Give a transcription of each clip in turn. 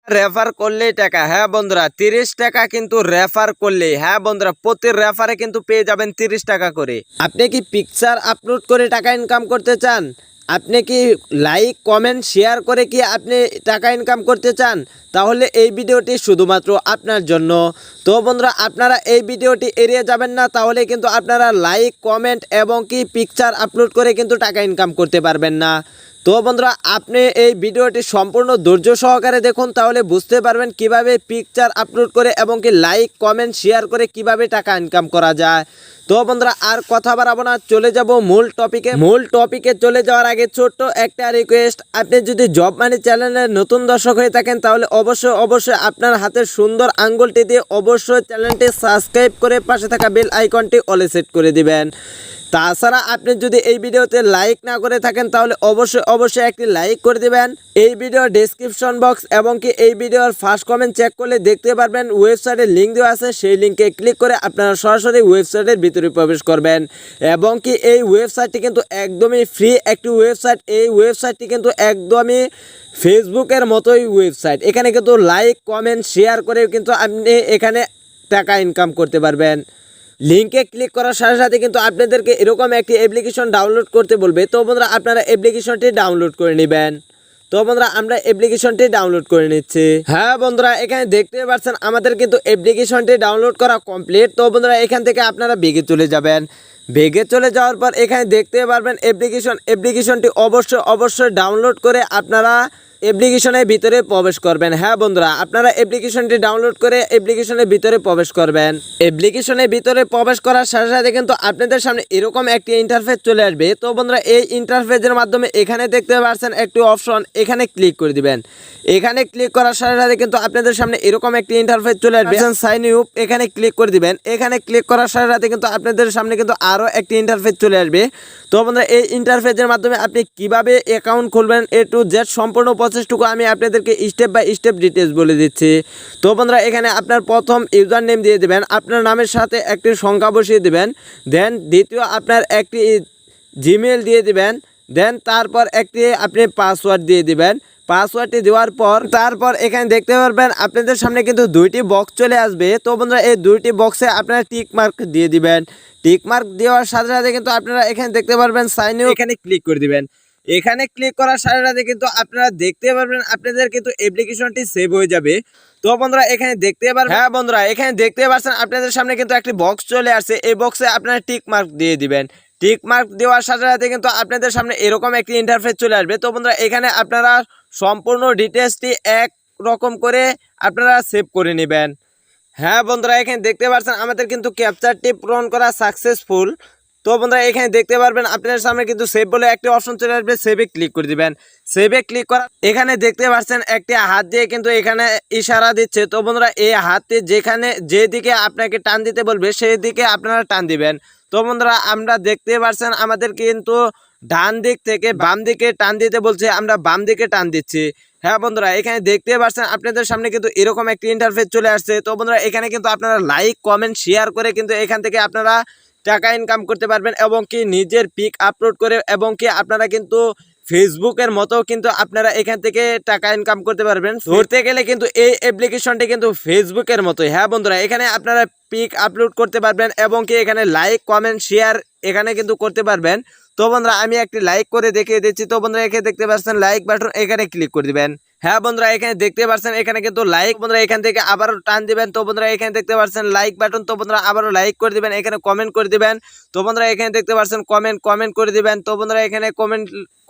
Refer করলেই টাকা। হ্যাঁ বন্ধুরা, 30 টাকা কিন্তু রেফার করলেই। হ্যাঁ বন্ধুরা, প্রতি রেফারে কিন্তু পেয়ে যাবেন 30 টাকা করে। আপনি কি পিকচার আপলোড করে টাকা ইনকাম করতে চান? আপনি কি লাইক কমেন্ট শেয়ার করে কি আপনি টাকা ইনকাম করতে চান? তাহলে এই ভিডিওটি শুধুমাত্র আপনার জন্য। তো বন্ধুরা, আপনারা এই ভিডিওটি এড়িয়ে যাবেন না, তাহলে কিন্তু আপনারা লাইক কমেন্ট এবং কি পিকচার আপলোড করে কিন্তু টাকা ইনকাম করতে পারবেন না। তো বন্ধুরা, আপনি এই ভিডিওটি সম্পূর্ণ ধৈর্য সহকারে দেখুন, তাহলে বুঝতে পারবেন কিভাবে পিকচার আপলোড করে এবং কি লাইক কমেন্ট শেয়ার করে কিভাবে টাকা ইনকাম করা যায়। তো বন্ধুরা, আর কথা বাড়াবো না, চলে যাব মূল টপিকে চলে যাওয়ার আগে ছোট্ট একটা রিকোয়েস্ট, আপনি যদি জব মানি চ্যানেলের নতুন দর্শক হয়ে থাকেন তাহলে অবশ্যই আপনার হাতের সুন্দর আঙ্গুলটি দিয়ে অবশ্যই চ্যানেলটি সাবস্ক্রাইব করে পাশে থাকা বেল আইকনটি অলে সেট করে দিবেন। তাছাড়া আপনি যদি এই ভিডিওতে লাইক না করে থাকেন তাহলে অবশ্যই একটি লাইক করে দিবেন। এই ভিডিওর ডেসক্রিপশন বক্স এবং কি এই ভিডিওর ফার্স্ট কমেন্ট চেক করলে দেখতে পারবেন ওয়েবসাইটের লিঙ্ক দেওয়া আছে, সেই লিঙ্কে ক্লিক করে আপনারা সরাসরি ওয়েবসাইটের ভিতরে প্রবেশ করবেন। এবং কি এই ওয়েবসাইটটি কিন্তু একদমই ফ্রি একটি ওয়েবসাইট। এই ওয়েবসাইটটি কিন্তু একদমই ফেসবুকের মতোই ওয়েবসাইট। এখানে কিন্তু লাইক কমেন্ট শেয়ার করেও কিন্তু আপনি এখানে টাকা ইনকাম করতে পারবেন। লিঙ্কে ক্লিক করার সাথে সাথে কিন্তু আপনাদেরকে এরকম একটি অ্যাপ্লিকেশন ডাউনলোড করতে বলবে। তো বন্ধুরা, আপনারা অ্যাপ্লিকেশনটি ডাউনলোড করে নেবেন। তো বন্ধুরা, আমরা অ্যাপ্লিকেশনটি ডাউনলোড করে নিচ্ছি। হ্যাঁ বন্ধুরা, এখানে দেখতে পাচ্ছেন আমাদের কিন্তু অ্যাপ্লিকেশনটি ডাউনলোড করা কমপ্লিট। তো বন্ধুরা, এখান থেকে আপনারা বেগে চলে যাবেন। বেগে চলে যাওয়ার পর এখানে দেখতে পারবেন অ্যাপ্লিকেশনটি অবশ্যই ডাউনলোড করে আপনারা অ্যাপ্লিকেশনের ভিতরে প্রবেশ করবেন। হ্যাঁ বন্ধুরা, আপনারা অ্যাপ্লিকেশনটি ডাউনলোড করে অ্যাপ্লিকেশনের ভিতরে প্রবেশ করবেন। অ্যাপ্লিকেশনের ভিতরে প্রবেশ করার সাথে সাথে কিন্তু আপনাদের সামনে এরকম একটি ইন্টারফেস চলে আসবে। তো বন্ধুরা, এই ইন্টারফেসের মাধ্যমে এখানে দেখতে পাচ্ছেন একটি অপশন, এখানে ক্লিক করে দিবেন। এখানে ক্লিক করার সাথে সাথে কিন্তু আপনাদের সামনে এরকম একটি ইন্টারফেস চলে আসবে, সাইন আপ, এখানে ক্লিক করে দিবেন। এখানে ক্লিক করার সাথে সাথে কিন্তু আপনাদের সামনে কিন্তু আরও একটি ইন্টারফেস চলে আসবে। তো বন্ধুরা, এই ইন্টারফেসের মাধ্যমে আপনি কিভাবে অ্যাকাউন্ট খুলবেন A to Z সম্পূর্ণ প্রসেসটুকু আমি আপনাদেরকে স্টেপ বাই স্টেপ ডিটেলস বলে দিচ্ছি। তো বন্ধুরা, এখানে আপনার প্রথম ইউজার নেম দিয়ে দেবেন, আপনার নামের সাথে একটি সংখ্যা বসিয়ে দেবেন। দেন দ্বিতীয় আপনার একটি জিমেল দিয়ে দিবেন। দেন তারপর একটি আপনি পাসওয়ার্ড দিয়ে দিবেন। পাসওয়ার্ডটি দেওয়ার পর তারপর এখানে দেখতে পারবেন আপনাদের সামনে কিন্তু দুইটি বক্স চলে আসবে। তো বন্ধুরা, এই দুইটি বক্সে আপনারা টিক মার্ক দিয়ে দিবেন। টিক মার্ক দেওয়ার সাথে সাথে কিন্তু আপনারা এখানে দেখতে পারবেন সাইন আপ, এখানে ক্লিক করে দিবেন। এখানে ক্লিক করার সাথে সাথে কিন্তু আপনারা দেখতে পারবেন আপনাদের কিন্তু অ্যাপ্লিকেশনটি সেভ হয়ে যাবে। তো বন্ধুরা, এখানে দেখতে পারবেন, হ্যাঁ বন্ধুরা, এখানে দেখতে পাচ্ছেন আপনাদের সামনে কিন্তু একটি বক্স চলে আসছে। এই বক্সে আপনারা টিক মার্ক দিয়ে দিবেন। টিক মার্ক দেওয়ার সাথে সাথে কিন্তু আপনাদের সামনে এরকম একটি ইন্টারফেস চলে আসবে। তো বন্ধুরা, এখানে আপনারা সম্পূর্ণ ডিটেলসটি এক রকম করে আপনারা সেভ করে নেবেন। হ্যাঁ বন্ধুরা, এখানে দেখতে পাচ্ছেন আমাদের কিন্তু ক্যাপচারটি পূরণ করা সাকসেসফুল। তো বন্ধুরা, এখানে দেখতে পারবেন আপনাদের সামনে কিন্তু সেভ বলে একটি অপশন চলে আসবে, সেভে ক্লিক করে দিবেন। সেভে ক্লিক করা এখানে দেখতে পাচ্ছেন একটি হাত দিয়ে কিন্তু এখানে ইশারা দিচ্ছে। তো বন্ধুরা, এই হাতটি যেদিকে আপনাকে টান দিতে বলবে সেই দিকে আপনারা টান দিবেন। তো বন্ধুরা, আমরা দেখতে পাচ্ছেন আমাদের কিন্তু ডান দিক থেকে বাম দিকে টান দিতে বলছে, আমরা বাম দিকে টান দিচ্ছি। হ্যাঁ বন্ধুরা, এখানে দেখতে পাচ্ছেন আপনাদের সামনে কিন্তু এরকম একটি ইন্টারফেস চলে আসছে। তো বন্ধুরা, এখানে কিন্তু আপনারা লাইক কমেন্ট শেয়ার করে কিন্তু এখান থেকে আপনারা টাকা ইনকাম করতে পারবেন এবং কি নিজের পিক আপলোড করে এবং কি আপনারা কিন্তু ফেসবুকের মতো কিন্তু আপনারা এখান থেকে টাকা ইনকাম করতে পারবেন। ধরতে গেলে কিন্তু এই অ্যাপ্লিকেশনটি কিন্তু ফেসবুকের মতোই। হ্যাঁ বন্ধুরা, এখানে আপনারা পিক আপলোড করতে পারবেন এবং কি এখানে লাইক কমেন্ট শেয়ার এখানে কিন্তু করতে পারবেন। তো বন্ধুরা, আমি একটি লাইক করে দেখিয়ে দিচ্ছি। তো বন্ধুরা, এখানে দেখতে পাচ্ছেন লাইক বাটন, এখানে ক্লিক করে দিবেন। হ্যাঁ বন্ধুরা, এখানে দেখতে পাচ্ছেন এখানে কিন্তু লাইক, বন্ধুরা এখান থেকে আবারও টান দিবেন। তো বন্ধুরা, এখানে দেখতে পাচ্ছেন লাইক বাটন। তো বন্ধুরা, আবারও লাইক করে দিবেন, এখানে কমেন্ট করে দিবেন। তো বন্ধুরা, এখানে দেখতে পাচ্ছেন কমেন্ট করে দিবেন। তো বন্ধুরা, এখানে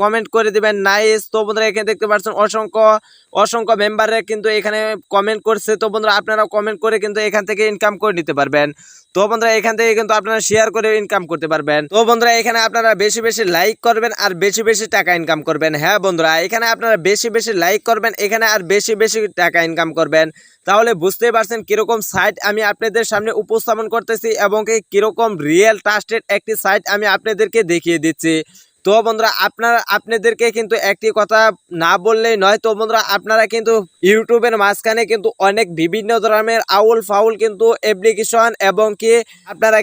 কমেন্ট করে দিবেন নাইস। তো বন্ধুরা, এখানে দেখতে পাচ্ছেন অসংখ্য মেম্বাররা কিন্তু এখানে কমেন্ট করছে। তো বন্ধুরা, আপনারা কমেন্ট করে কিন্তু এখান থেকে ইনকাম করে নিতে পারবেন। তো বন্ধুরা, এখান থেকে কিন্তু আপনারা শেয়ার করে ইনকাম করতে পারবেন। তো বন্ধুরা, এখানে আপনারা বেশি বেশি লাইক করবেন আর বেশি বেশি টাকা ইনকাম করবেন। হ্যাঁ বন্ধুরা, এখানে আপনারা বেশি বেশি লাইক করবেন, এখানে আর বেশি বেশি টাকা ইনকাম করবেন। তাহলে বুঝতেই পারছেন কিরকম সাইট আমি আপনাদের সামনে উপস্থাপন করতেছি এবং কিরকম রিয়েল ট্রাস্টেড একটি সাইট আমি আপনাদেরকে দেখিয়ে দিচ্ছি। তো বন্ধুরা, আপনাদেরকে কিন্তু একটি কথা না বললেই নয়। তো বন্ধুরা, আপনারা কিন্তু ইউটিউবের মাঝখানে কিন্তু অনেক বিভিন্ন ধরনের আউল ফাউল কিন্তু অ্যাপ্লিকেশন এবং কি আপনারা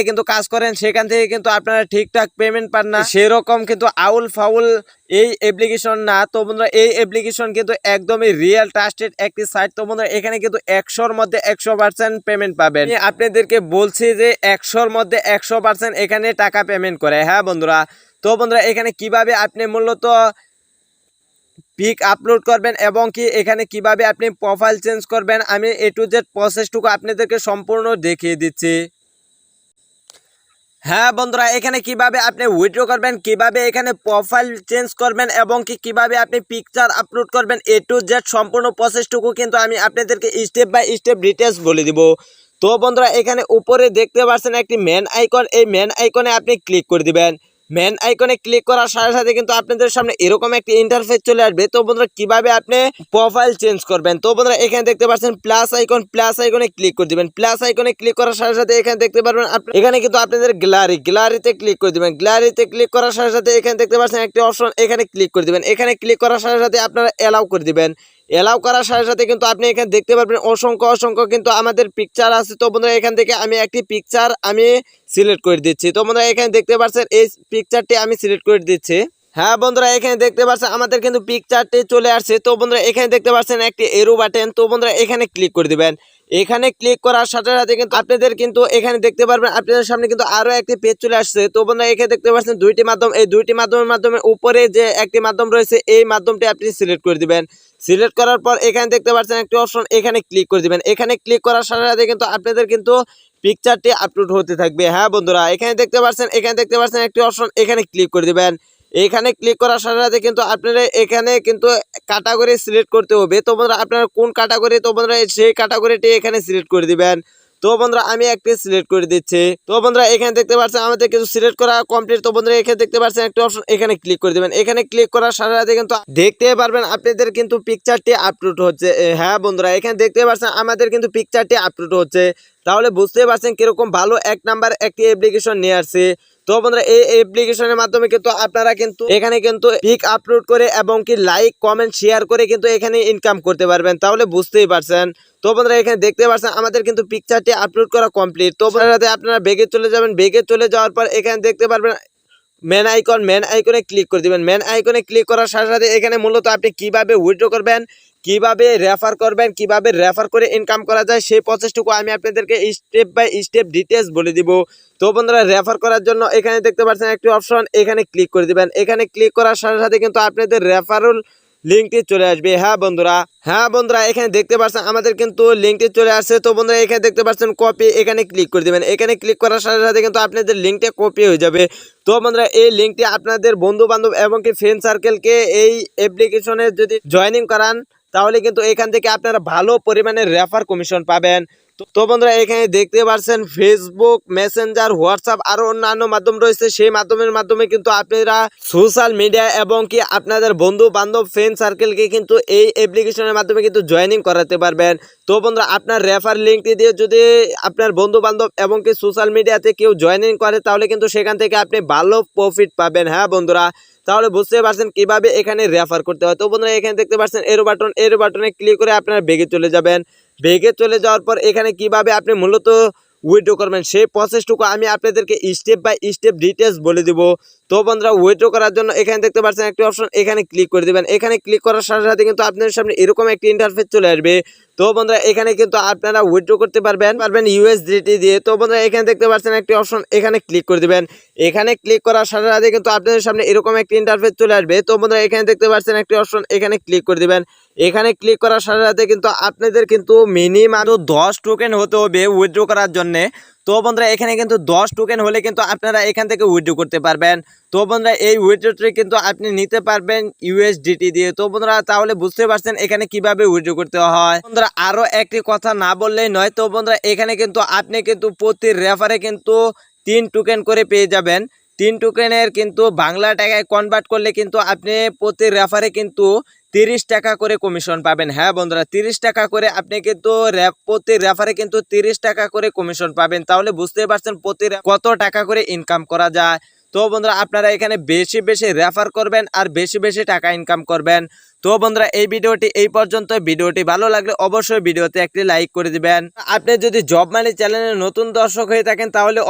কিন্তু কাজ করেন, সেখান থেকে কিন্তু আপনারা ঠিকঠাক পেমেন্ট পান না। সেরকম কিন্তু আউল ফাউল এই অ্যাপ্লিকেশন না। তো বন্ধুরা এই অ্যাপ্লিকেশন কিন্তু একদমই রিয়েল ট্রাস্টেড একটি সাইট। তো বন্ধুরা এখানে কিন্তু 100-র মধ্যে 100% পেমেন্ট পাবেন। আমি আপনাদেরকে বলছি যে 100-র মধ্যে 100% এখানে টাকা পেমেন্ট করে। হ্যাঁ বন্ধুরা, তো বন্ধুরা এখানে কিভাবে আপনি মূলত পিক আপলোড করবেন এবং কি এখানে কিভাবে আপনি প্রোফাইল চেঞ্জ করবেন, আমি A to Z প্রসেসটুকু আপনাদেরকে সম্পূর্ণ দেখিয়ে দিচ্ছি। হ্যাঁ বন্ধুরা, এখানে কিভাবে আপনি উইথড্র করবেন, কিভাবে এখানে প্রোফাইল চেঞ্জ করবেন এবং কি কিভাবে আপনি পিকচার আপলোড করবেন, A to Z সম্পূর্ণ প্রসেসটুকু কিন্তু আমি আপনাদেরকে স্টেপ বাই স্টেপ ডিটেলস বলে দিব। তো বন্ধুরা এখানে উপরে দেখতে পাচ্ছেন একটি মেন আইকন, এই মেন আইকনে আপনি ক্লিক করে দিবেন। মেন আইকনে ক্লিক করার সাথে সাথে কিন্তু আপনাদের সামনে এরকম একটি ইন্টারফেস চলে আসবে। তো বন্ধুরা কিভাবে আপনি প্রোফাইল চেঞ্জ করবেন, তো বন্ধুরা এখানে দেখতে পাচ্ছেন প্লাস আইকন, প্লাস আইকনে ক্লিক করে দিবেন। প্লাস আইকনে ক্লিক করার সাথে সাথে এখানে দেখতে পারবেন এখানে কিন্তু আপনাদের গ্যালারিতে ক্লিক করে দিবেন। গ্যালারিতে ক্লিক করার সাথে সাথে এখানে দেখতে পাচ্ছেন একটি অপশন, এখানে ক্লিক করে দিবেন। এখানে ক্লিক করার সাথে সাথে আপনারা এলাও করে দিবেন। এলাও করার সাথে সাথে কিন্তু আপনি এখানে দেখতে পারবেন অসংখ্য কিন্তু আমাদের পিকচার আছে। তো বন্ধুরা এখান থেকে আমি একটি পিকচার আমি সিলেক্ট করে দিচ্ছি। তো বন্ধুরা এখানে দেখতে পাচ্ছেন এই পিকচারটি আমি সিলেক্ট করে দিচ্ছি। হ্যাঁ বন্ধুরা এখানে দেখতে পাচ্ছেন আমাদের কিন্তু পিকচারটি চলে আসছে। তো বন্ধুরা এখানে দেখতে পাচ্ছেন একটি এরো বাটন, তো বন্ধুরা এখানে ক্লিক করে দিবেন। এখানে ক্লিক করার সাথে সাথে কিন্তু আপনাদের কিন্তু এখানে দেখতে পারবেন আপনাদের সামনে কিন্তু আরো একটি পেজ চলে আসছে। তো বন্ধুরা এখানে দেখতে পাচ্ছেন দুইটি মাধ্যম, এই দুইটি মাধ্যমের মাধ্যমে উপরে যে একটি মাধ্যম রয়েছে এই মাধ্যমটি আপনি সিলেক্ট করে দিবেন। সিলেক্ট করার পর এখানে দেখতে পাচ্ছেন একটি অপশন, এখানে ক্লিক করে দিবেন। এখানে ক্লিক করার সাথে সাথে কিন্তু আপনাদের কিন্তু পিকচারটি আপলোড হতে থাকবে। হ্যাঁ বন্ধুরা এখানে দেখতে পাচ্ছেন একটি অপশন, এখানে ক্লিক করে দিবেন। এখানে ক্লিক করার সাথে সাথে কিন্তু আপনারা এখানে কিন্তু ক্যাটাগরি সিলেক্ট করতে হবে। তো বন্ধুরা আপনারা কোন ক্যাটাগরি, তো বন্ধুরা সেই ক্যাটাগরিটি এখানে সিলেক্ট করে দিবেন। তো বন্ধুরা আমি একটি সিলেক্ট করে দিচ্ছি। তো বন্ধুরা এখানে দেখতে পাচ্ছেন আমাদের কিছু সিলেক্ট করা কমপ্লিট। তো বন্ধুরা এখানে দেখতে পাচ্ছেন একটা অপশন, এখানে ক্লিক করে দিবেন। এখানে ক্লিক করার সাথে সাথে কিন্তু দেখতে পারবেন আপনাদের কিন্তু পিকচারটি আপলোড হচ্ছে। হ্যাঁ বন্ধুরা এখানে দেখতে পাচ্ছেন আমাদের কিন্তু পিকচারটি আপলোড হচ্ছে। তাহলে বুঝতে পারছেন কিরকম ভালো এক নাম্বার একটি অ্যাপ্লিকেশন নিয়ে আসছে। তো বন্ধুরা এই অ্যাপ্লিকেশনের মাধ্যমে কিন্তু আপনারা কিন্তু এখানে কিন্তু পিক আপলোড করে এবং কি লাইক কমেন্ট শেয়ার করে কিন্তু এখানে ইনকাম করতে পারবেন। তাহলে বুঝতেই পারছেন। তো বন্ধুরা এখানে দেখতে পাচ্ছেন আমাদের কিন্তু পিকচারটি আপলোড করা কমপ্লিট। তো বন্ধুরা আপনারা বেগে চলে যাবেন। বেগে চলে যাওয়ার পর এখানে দেখতে পারবেন মেন আইকনে ক্লিক করে দিবেন। মেন আইকনে ক্লিক করার সাথে সাথে এখানে মূলত আপনি কিভাবে উইথড্র করবেন, কিভাবে রেফার করবেন, কিভাবে রেফার করে ইনকাম করা যায় সেই প্রসেসটুকু আমি আপনাদেরকে স্টেপ বাই স্টেপ ডিটেলস বলে দিব। তো বন্ধুরা রেফার করার জন্য এখানে দেখতে পাচ্ছেন একটি অপশন, এখানে ক্লিক করে দিবেন। এখানে ক্লিক করার সাথে সাথে কিন্তু আপনাদের রেফারেল লিঙ্কটি চলে আসবে। হ্যাঁ বন্ধুরা এখানে দেখতে পাচ্ছেন আমাদের কিন্তু লিঙ্কটি চলে আসছে। তো বন্ধুরা এখানে দেখতে পাচ্ছেন কপি, এখানে ক্লিক করে দিবেন। এখানে ক্লিক করার সাথে সাথে কিন্তু আপনাদের লিঙ্কটা কপি হয়ে যাবে। তো বন্ধুরা এই লিঙ্কটি আপনাদের বন্ধু বান্ধব এবং কি ফ্রেন্ড সার্কেলকে এই অ্যাপ্লিকেশনে যদি জয়েনিং করান তাহলে কিন্তু এখান থেকে আপনারা ভালো পরিমাণে রেফার কমিশন পাবেন। তো বন্ধুরা এখানে দেখতে পাচ্ছেন ফেসবুক, মেসেঞ্জার, হোয়াটসঅ্যাপ আরো অন্যান্য মাধ্যম রয়েছে। সেই মাধ্যমের মাধ্যমে কিন্তু আপনারা সোশ্যাল মিডিয়া এবং কি আপনাদের বন্ধু বান্ধব ফ্রেন্ড সার্কেলকে কিন্তু এই অ্যাপ্লিকেশনের মাধ্যমে কিন্তু জয়েনিং করাতে পারবেন। তো বন্ধুরা আপনার রেফার লিঙ্কটি দিয়ে যদি আপনার বন্ধু বান্ধব এবং কি সোশ্যাল মিডিয়াতে কেউ জয়েনিং করে তাহলে কিন্তু সেখান থেকে আপনি ভালো প্রফিট পাবেন। হ্যাঁ বন্ধুরা তাহলে বুঝতে পারছেন কিভাবে এখানে রেফার করতে হয়। তো বন্ধুরা এখানে দেখতে পাচ্ছেন এরো বাটনে ক্লিক করে আপনারা বেগে চলে যাবেন। বেগে চলে যাওয়ার পর এখানে কিভাবে আপনি মূলত উইথড্র করবেন সেই প্রসেসটুকু আমি আপনাদেরকে স্টেপ বাই স্টেপ ডিটেলস বলে দিব। তো বন্ধুরা উইথড্র করার জন্য এখানে দেখতে পাচ্ছেন একটি অপশন, এখানে ক্লিক করে দিবেন। এখানে ক্লিক করার সাথে সাথে কিন্তু আপনাদের সামনে এরকম একটি ইন্টারফেস চলে আসবে। তো বন্ধুরা এখানে কিন্তু আপনারা উইথড্র করতে পারবেন USDT দিয়ে। তো বন্ধুরা এখানে দেখতে পাচ্ছেন একটি অপশন, এখানে ক্লিক করে দিবেন। এখানে ক্লিক করার সাথে সাথে কিন্তু আপনাদের সামনে এরকম একটি ইন্টারফেস চলে আসবে। তো বন্ধুরা এখানে দেখতে পাচ্ছেন একটি অপশন, এখানে ক্লিক করে দিবেন। এখানে ক্লিক করার সাথে সাথে কিন্তু আপনাদের কিন্তু মিনিমাম 10 টোকেন হতে হবে উইথড্র করার জন্য। তো বন্ধুরা এখানে কিন্তু 10 টোকেন হলে কিন্তু আপনারা এখান থেকে উইথড্র করতে পারবেন। তো বন্ধুরা এই উইথড্রটি কিন্তু আপনি নিতে পারবেন USDT দিয়ে। তো বন্ধুরা তাহলে বুঝতে পারছেন এখানে কিভাবে উইথড্র করতে হয়। বন্ধুরা আরো একটি কথা না বললেই নয়। তো বন্ধুরা এখানে কিন্তু আপনি কিন্তু প্রতি রেফারে কিন্তু 3 টোকেন করে পেয়ে যাবেন। 3 টোকেনের কিন্তু বাংলা টাকায় কনভার্ট করলে কিন্তু আপনি প্রতি রেফারে কিন্তু 30 টাকা করে কমিশন পাবেন। হ্যাঁ বন্ধুরা 30 টাকা করে আপনি কিন্তু প্রতি রেফারে কিন্তু 30 টাকা করে কমিশন পাবেন। তাহলে বুঝতে পারছেন প্রতি কত টাকা করে ইনকাম করা যায়। তো বন্ধুরা আপনারা এখানে বেশি বেশি রেফার করবেন আর বেশি বেশি টাকা ইনকাম করবেন। তো তো বন্ধুরা এই ভিডিওটি এই পর্যন্ত। ভিডিওটি ভালো লাগলে অবশ্যই ভিডিওতে একটি লাইক করে দিবেন। আপনি যদি জব মানি চ্যানেলে নতুন দর্শক হয়ে থাকেন তাহলে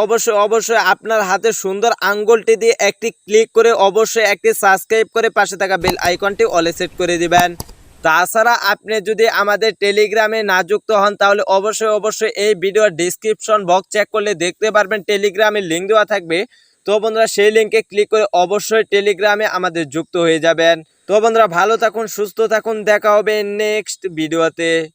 অবশ্যই আপনার হাতে সুন্দর আঙ্গুলটি দিয়ে একটি ক্লিক করে অবশ্যই একটি সাবস্ক্রাইব করে পাশে থাকা বেল আইকনটি অলে সেট করে দিবেন। তাছাড়া আপনি যদি আমাদের টেলিগ্রামে না যুক্ত হন তাহলে অবশ্যই এই ভিডিওর ডিসক্রিপশন বক্স চেক করলে দেখতে পারবেন টেলিগ্রামের লিঙ্ক দেওয়া থাকবে। তো বন্ধুরা সেই লিঙ্কে ক্লিক করে অবশ্যই টেলিগ্রামে আমাদের যুক্ত হয়ে যাবেন। তো বন্ধুরা ভালো থাকুন, সুস্থ থাকুন, দেখা হবে নেক্সট ভিডিওতে।